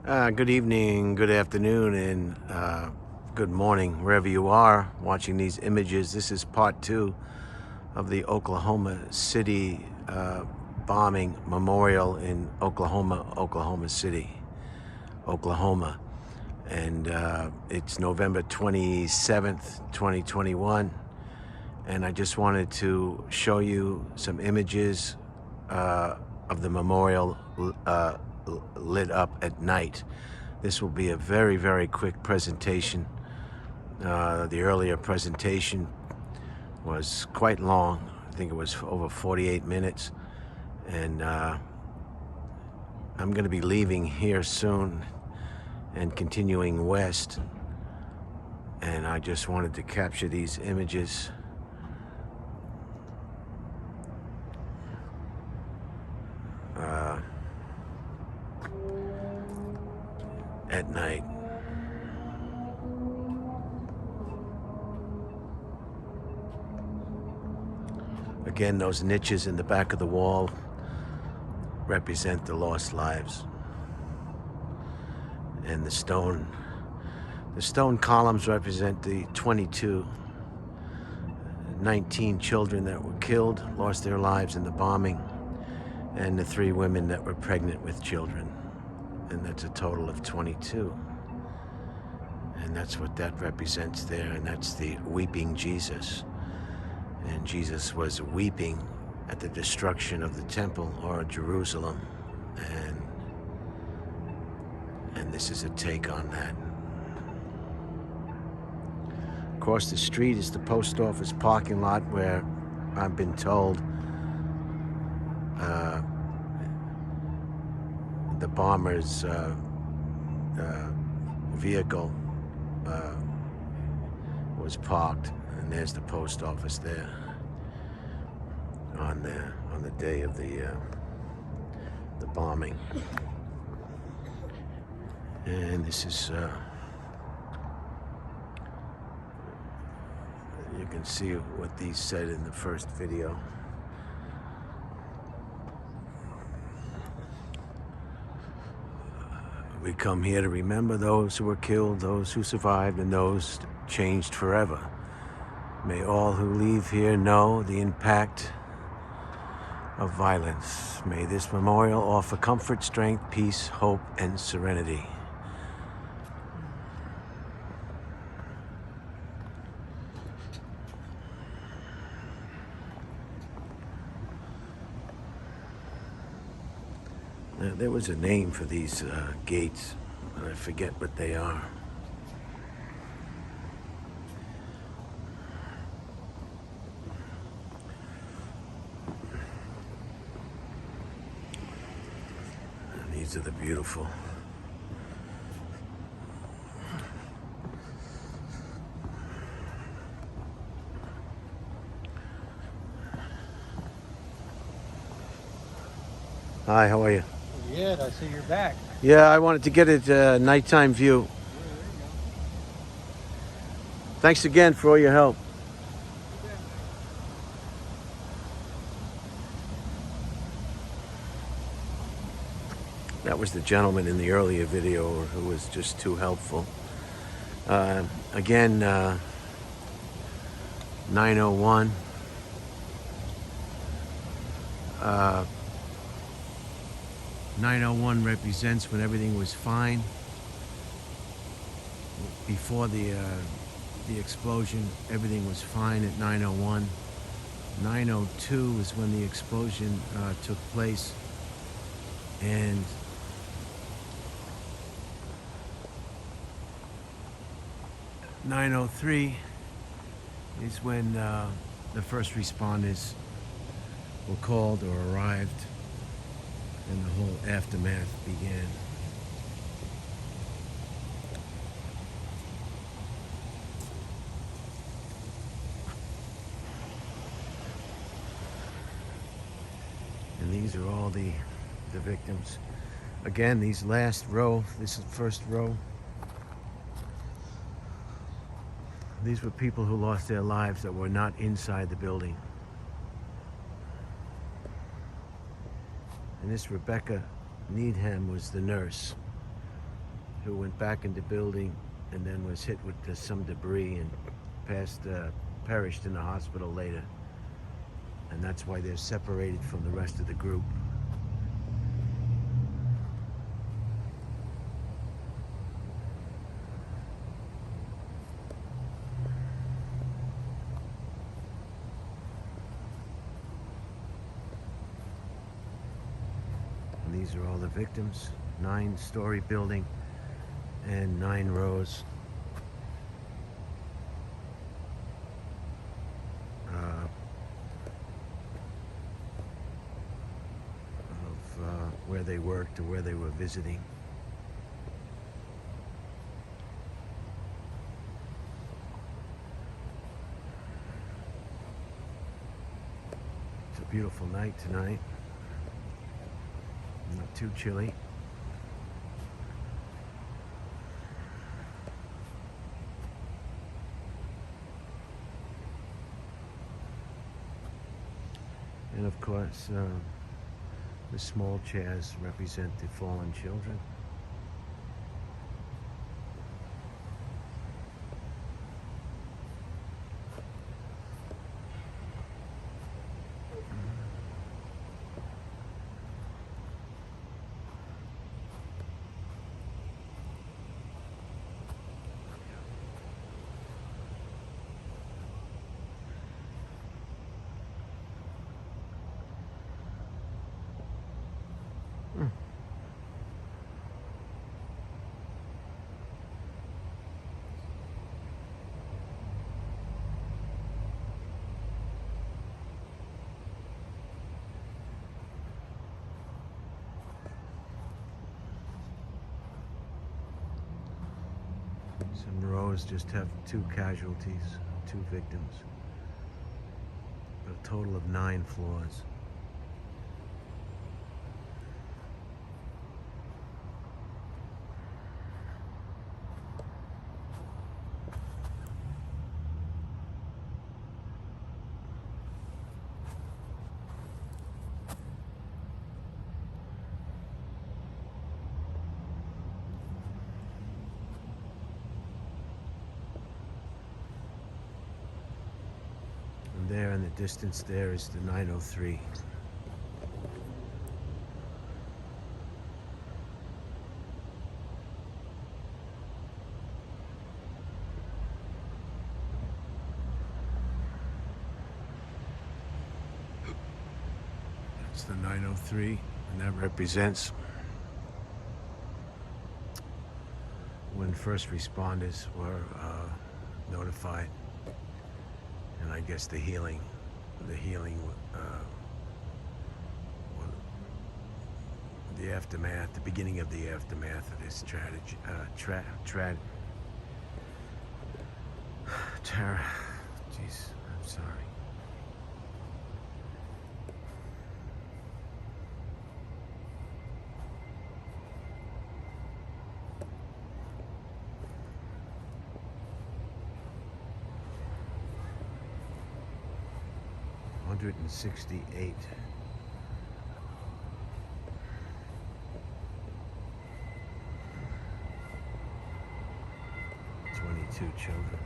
Good evening, good afternoon, and good morning, wherever you are watching these images. This is part two of the Oklahoma City bombing memorial in Oklahoma City, Oklahoma. And it's November 27th, 2021. And I just wanted to show you some images of the memorial lit up at night. This will be a very, very quick presentation. The earlier presentation was quite long. I think it was over 48 minutes. And I'm going to be leaving here soon and continuing west. And I just wanted to capture these images. At night. Again, those niches in the back of the wall represent the lost lives. And the stone columns represent the 19 children that were killed, lost their lives in the bombing, and the 3 women that were pregnant with children. And that's a total of 22. And that's what that represents there, and that's the weeping Jesus. And Jesus was weeping at the destruction of the temple, or Jerusalem. And this is a take on that. Across the street is the post office parking lot, where I've been told the bomber's vehicle was parked, and there's the post office there on the day of the bombing. And this is you can see what these said in the first video. We come here to remember those who were killed, those who survived, and those changed forever. May all who leave here know the impact of violence. May this memorial offer comfort, strength, peace, hope, and serenity. Now, there was a name for these gates, but I forget what they are. And these are the beautiful. Hi, how are you? Good, I see you're back. Yeah, I wanted to get a nighttime view. Thanks again for all your help. That was the gentleman in the earlier video who was just too helpful. Again, 901. 901 represents when everything was fine. Before the explosion, everything was fine at 901. 902 is when the explosion took place. And .903 is when the first responders were called or arrived, and the whole aftermath began. And these are all the victims. Again, these last row, this is the first row. These were people who lost their lives that were not inside the building. And this Rebecca Needham was the nurse. who went back in the building and then was hit with some debris and perished in the hospital later. And that's why they're separated from the rest of the group. And these are all the victims. 9-story building and 9 rows. Where they worked or where they were visiting. It's a beautiful night tonight. Not too chilly. And of course, the small chairs represent the fallen children. Some rows just have 2 casualties, 2 victims. A total of 9 floors. There in the distance there is the 903. That's the 903, and that represents when first responders were notified. And I guess the healing, the aftermath, the beginning of the aftermath of this terror. Jeez, I'm sorry. $168. 22 children.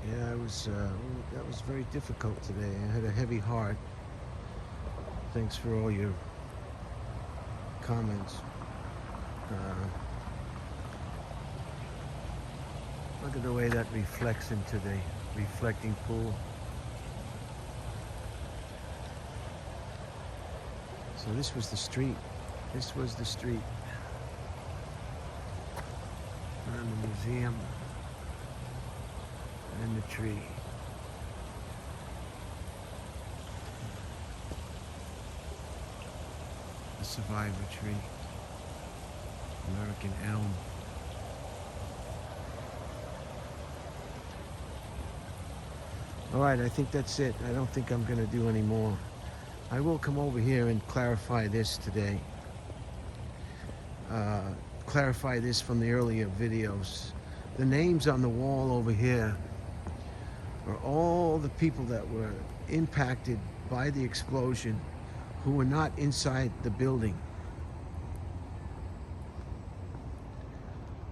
Yeah, that was very difficult today. I had a heavy heart. Thanks for all your comments. Look at the way that reflects into the reflecting pool. So this was the street. This was the street. And the museum. And the tree. The survivor tree. American elm. All right, I think that's it. I don't think I'm going to do any more. I will come over here and clarify this today. Clarify this from the earlier videos The names on the wall over here are all the people that were impacted by the explosion who were not inside the building.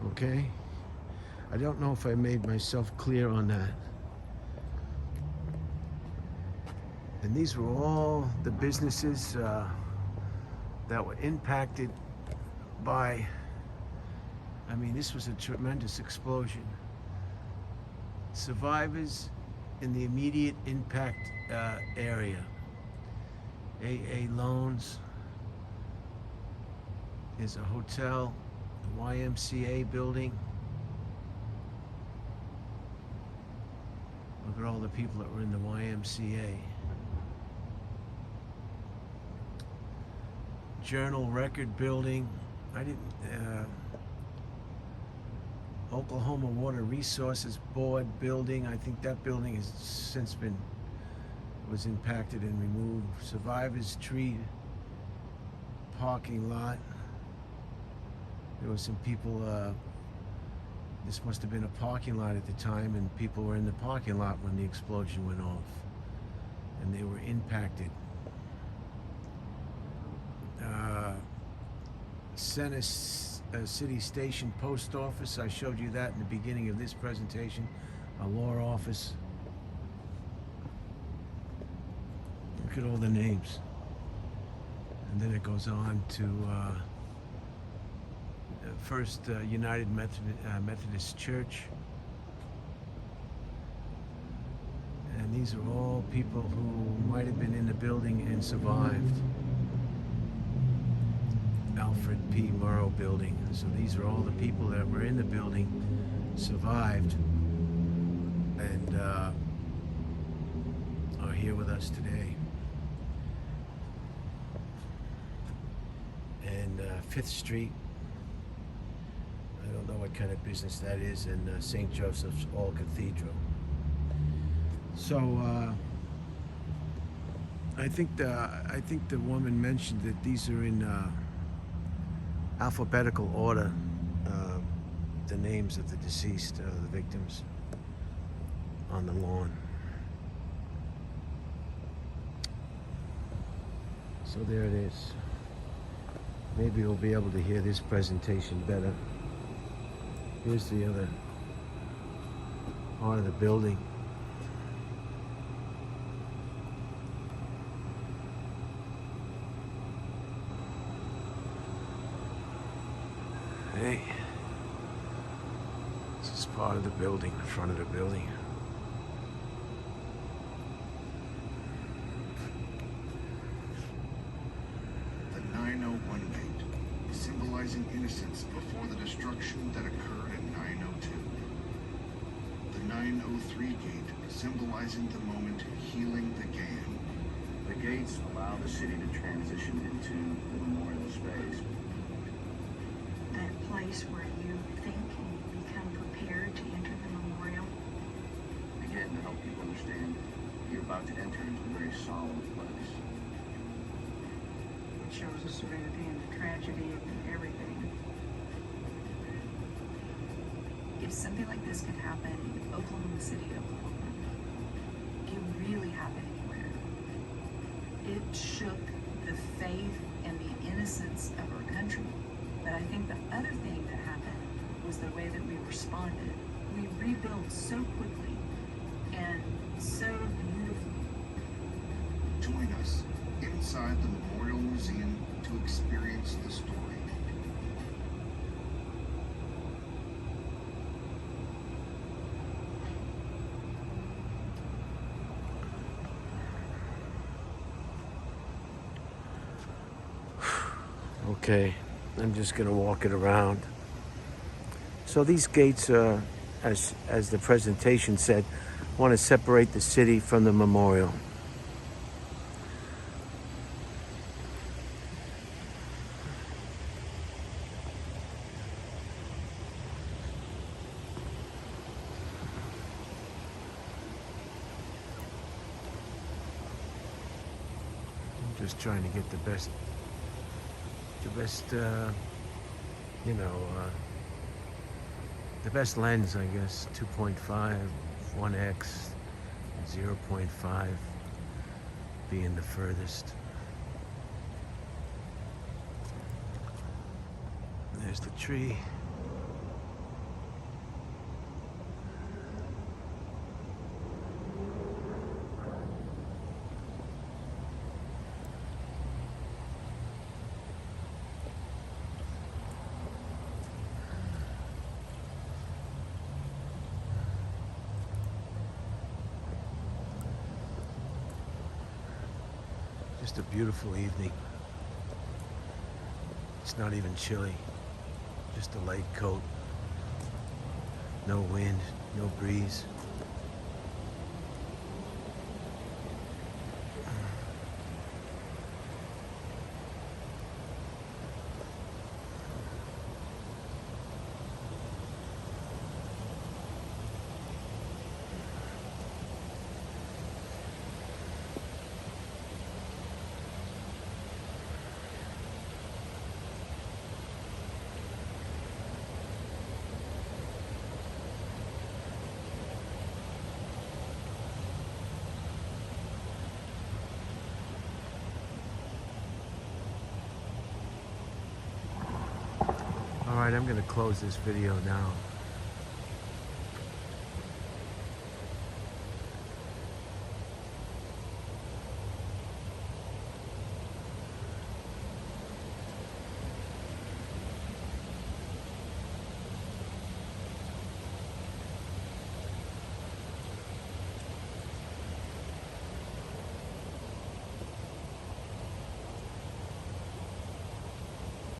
Okay? I don't know if I made myself clear on that. And these were all the businesses that were impacted by, I mean, this was a tremendous explosion. Survivors in the immediate impact area. AA Loans is a hotel, the YMCA building. Look at all the people that were in the YMCA. Journal Record Building. Oklahoma Water Resources Board building. I think that building has since was impacted and removed. Survivors Tree parking lot. There were some people, this must have been a parking lot at the time, and people were in the parking lot when the explosion went off, and they were impacted. Center City Station Post Office, I showed you that in the beginning of this presentation. A law office. Look at all the names. And then it goes on to First United Methodist Church. And these are all people who might have been in the building and survived. Alfred P. Murrow building. So these are all the people that were in the building, survived, and are here with us today. And 5th Street, I don't know what kind of business that is, and St. Joseph's All Cathedral. So I think the woman mentioned that these are in alphabetical order, the names of the deceased, the victims on the lawn. So there it is. Maybe we'll be able to hear this presentation better. Here's the other part of the building. Hey, this is part of the building, the front of the building. The 901 gate, symbolizing innocence before the destruction that occurred in 902. The 903 gate, symbolizing the moment healing began. The gates allow the city to transition into the memorial space. That place where you think and you become prepared to enter the memorial. Again, to help people understand you're about to enter into a very solemn place. It shows the serenity and the tragedy of everything. If something like this could happen in Oklahoma City, Oklahoma, it really happen anywhere. It shook the faith and the innocence of our country. But I think the other thing that happened was the way that we responded. We rebuilt so quickly and so beautifully. Join us inside the Memorial Museum to experience the story. Okay, I'm just gonna walk it around. So these gates are, as the presentation said, want to separate the city from the memorial. I'm just trying to get the best The best lens, I guess, 2.5, 1x, 0.5 being the furthest. There's the tree. Just a beautiful evening. It's not even chilly. Just a light coat. No wind, no breeze. All right, I'm gonna close this video now.